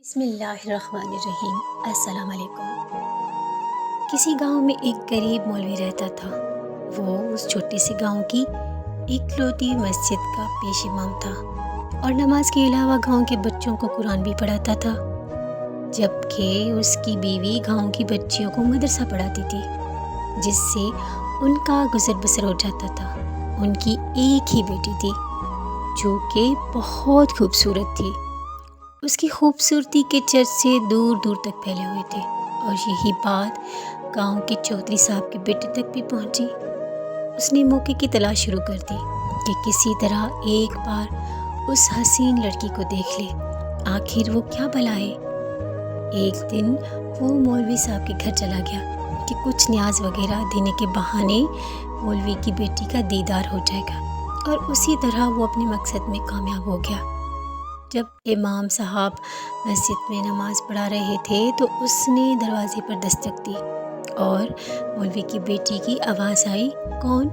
بسم اللہ الرحمن الرحیم۔ السلام علیکم۔ کسی گاؤں میں ایک غریب مولوی رہتا تھا۔ وہ اس چھوٹے سے گاؤں کی اکلوتی مسجد کا پیش امام تھا اور نماز کے علاوہ گاؤں کے بچوں کو قرآن بھی پڑھاتا تھا، جبکہ اس کی بیوی گاؤں کی بچیوں کو مدرسہ پڑھاتی تھی، جس سے ان کا گزر بسر ہو جاتا تھا۔ ان کی ایک ہی بیٹی تھی جو کہ بہت خوبصورت تھی۔ اس کی خوبصورتی کے چرچے دور دور تک پھیلے ہوئے تھے اور یہی بات گاؤں کے چودھری صاحب کے بیٹے تک بھی پہنچی۔ اس نے موقع کی تلاش شروع کر دی کہ کسی طرح ایک بار اس حسین لڑکی کو دیکھ لے، آخر وہ کیا بلا ہے۔ ایک دن وہ مولوی صاحب کے گھر چلا گیا کہ کچھ نیاز وغیرہ دینے کے بہانے مولوی کی بیٹی کا دیدار ہو جائے گا، اور اسی طرح وہ اپنے مقصد میں کامیاب ہو گیا۔ جب امام صاحب مسجد میں نماز پڑھا رہے تھے تو اس نے دروازے پر دستک دی اور مولوی کی بیٹی کی آواز آئی، کون؟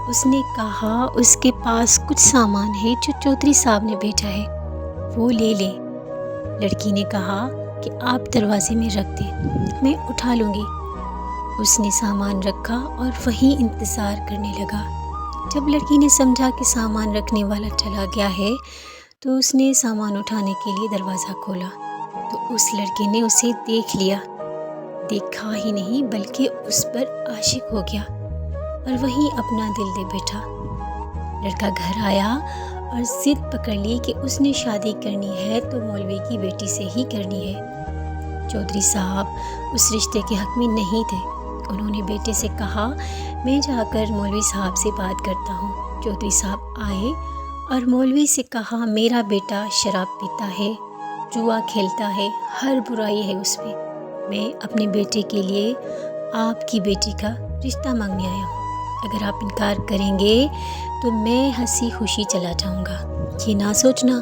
اس نے کہا اس کے پاس کچھ سامان ہے جو چودھری صاحب نے بھیجا ہے، وہ لے لے۔ لڑکی نے کہا کہ آپ دروازے میں رکھ دیں، میں اٹھا لوں گی۔ اس نے سامان رکھا اور وہیں انتظار کرنے لگا۔ جب لڑکی نے سمجھا کہ سامان رکھنے والا چلا گیا ہے تو اس نے سامان اٹھانے کے لیے دروازہ کھولا تو اس لڑکے نے اسے دیکھ لیا، دیکھا ہی نہیں بلکہ اس پر عاشق ہو گیا اور وہیں اپنا دل دے بیٹھا۔ لڑکا گھر آیا اور ضد پکڑ لی کہ اس نے شادی کرنی ہے تو مولوی کی بیٹی سے ہی کرنی ہے۔ چودھری صاحب اس رشتے کے حق میں نہیں تھے۔ انہوں نے بیٹے سے کہا، میں جا کر مولوی صاحب سے بات کرتا ہوں۔ چودھری صاحب آئے اور مولوی سے کہا، میرا بیٹا شراب پیتا ہے، جوا کھیلتا ہے، ہر برائی ہے اس میں اپنے بیٹے کے لیے آپ کی بیٹی کا رشتہ مانگنے آیا ہوں۔ اگر آپ انکار کریں گے تو میں ہنسی خوشی چلا جاؤں گا۔ یہ نہ سوچنا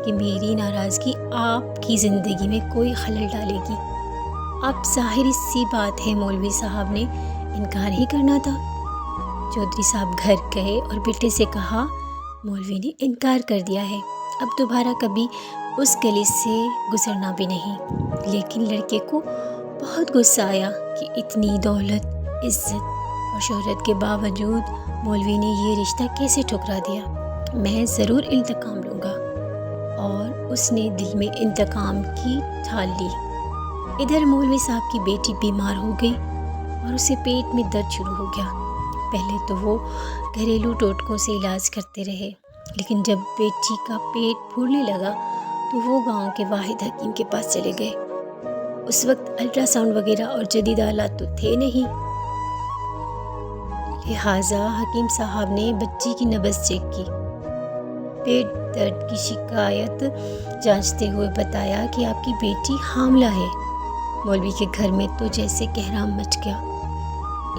کہ میری ناراضگی آپ کی زندگی میں کوئی خلل ڈالے گی۔ اب ظاہری سی بات ہے مولوی صاحب نے انکار ہی کرنا تھا۔ چودھری صاحب گھر گئے اور بیٹے سے کہا، مولوی نے انکار کر دیا ہے، اب دوبارہ کبھی اس گلی سے گزرنا بھی نہیں۔ لیکن لڑکے کو بہت غصہ آیا کہ اتنی دولت، عزت اور شہرت کے باوجود مولوی نے یہ رشتہ کیسے ٹھکرا دیا۔ میں ضرور انتقام لوں گا، اور اس نے دل میں انتقام کی ٹھان لی۔ ادھر مولوی صاحب کی بیٹی بیمار ہو گئی اور اسے پیٹ میں درد شروع ہو گیا۔ پہلے تو وہ گھریلو ٹوٹکوں سے علاج کرتے رہے، لیکن جب بیٹی کا پیٹ پھولنے لگا تو وہ گاؤں کے واحد حکیم کے پاس چلے گئے۔ اس وقت الٹرا ساؤنڈ وغیرہ اور جدید آلات تو تھے نہیں، لہٰذا حکیم صاحب نے بچی کی نبض چیک کی، پیٹ درد کی شکایت جانچتے ہوئے بتایا کہ آپ کی بیٹی حاملہ ہے۔ مولوی کے گھر میں تو جیسے کہرام مچ گیا،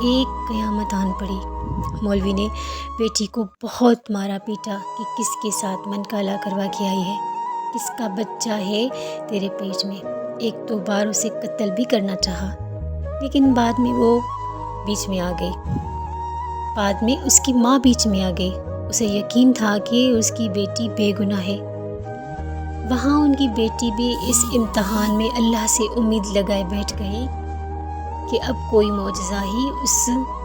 ایک قیامت آن پڑی۔ مولوی نے بیٹی کو بہت مارا پیٹا کہ کس کے ساتھ من کالا کروا کے آئی ہے، کس کا بچہ ہے تیرے پیٹ میں۔ ایک دو بار اسے قتل بھی کرنا چاہا، لیکن بعد میں وہ بیچ میں آ گئی۔ بعد میں اس کی ماں بیچ میں آ گئی۔ اسے یقین تھا کہ اس کی بیٹی بے گناہ ہے۔ وہاں ان کی بیٹی بھی اس امتحان میں اللہ سے امید لگائے بیٹھ گئی کہ اب کوئی معجزہ ہی اس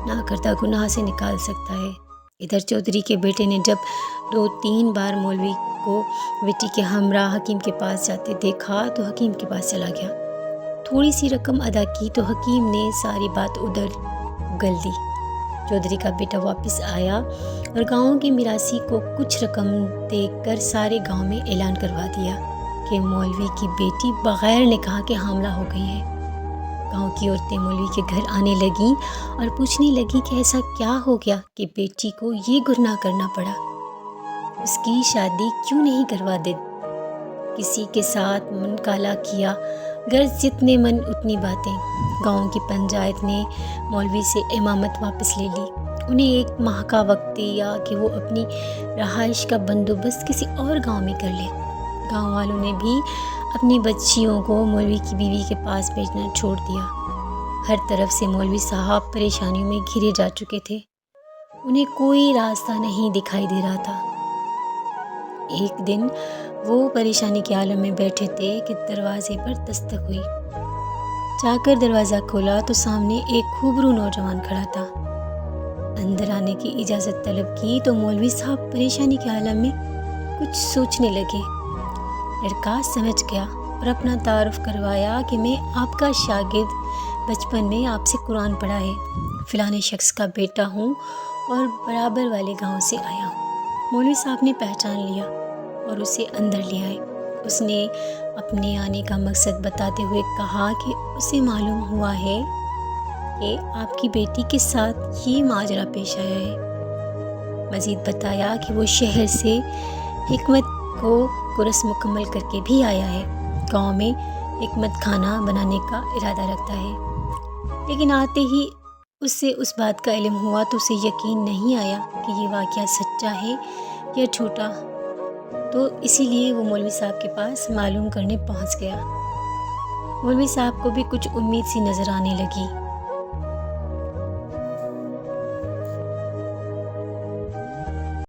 ناکردہ گناہ سے نکال سکتا ہے۔ ادھر چودھری کے بیٹے نے جب 2-3 بار مولوی کو بیٹی کے ہمراہ حکیم کے پاس جاتے دیکھا تو حکیم کے پاس چلا گیا۔ تھوڑی سی رقم ادا کی تو حکیم نے ساری بات ادھر اگل دی۔ چودھری کا بیٹا واپس آیا اور گاؤں کے میراثی کو کچھ رقم دے کر سارے گاؤں میں اعلان کروا دیا کہ مولوی کی بیٹی بغیر نکاح کے حاملہ ہو گئی ہے۔ گاؤں کی عورتیں مولوی کے گھر آنے لگیں اور پوچھنے لگیں کہ ایسا کیا ہو گیا کہ بیٹی کو یہ گناہ کرنا پڑا، اس کی شادی کیوں نہیں کروا دے، کسی کے ساتھ من کالا کیا، غرض جتنے من اتنی باتیں۔ گاؤں کی پنچایت نے مولوی سے امامت واپس لے لی۔ انہیں 1 ماہ کا وقت دیا کہ وہ اپنی رہائش کا بندوبست کسی اور گاؤں میں کر لے۔ گاؤں والوں نے بھی اپنی بچیوں کو مولوی کی بیوی کے پاس بھیجنا چھوڑ دیا۔ ہر طرف سے مولوی صاحب پریشانیوں میں گھرے جا چکے تھے، انہیں کوئی راستہ نہیں دکھائی دے رہا تھا۔ ایک دن وہ پریشانی کے عالم میں بیٹھے تھے کہ دروازے پر دستک ہوئی۔ جا کر دروازہ کھولا تو سامنے ایک خوبرو نوجوان کھڑا تھا۔ اندر آنے کی اجازت طلب کی تو مولوی صاحب پریشانی کے عالم میں کچھ سوچنے لگے۔ لڑکا سمجھ گیا اور اپنا تعارف کروایا کہ میں آپ کا شاگرد، بچپن میں آپ سے قرآن پڑھا ہے، فلانے شخص کا بیٹا ہوں اور برابر والے گاؤں سے آیا ہوں۔ مولوی صاحب نے پہچان لیا اور اسے اندر لے آئے۔ اس نے اپنے آنے کا مقصد بتاتے ہوئے کہا کہ اسے معلوم ہوا ہے کہ آپ کی بیٹی کے ساتھ یہ ماجرا پیش آیا ہے۔ مزید بتایا کہ وہ شہر سے حکمت کو کورس مکمل کر کے بھی آیا ہے، گاؤں میں حکمت کھانا بنانے کا ارادہ رکھتا ہے، لیکن آتے ہی اس سے اس بات کا علم ہوا تو اسے یقین نہیں آیا کہ یہ واقعہ سچا ہے یا جھوٹا، تو اسی لیے وہ مولوی صاحب کے پاس معلوم کرنے پہنچ گیا۔ مولوی صاحب کو بھی کچھ امید سی نظر آنے لگی۔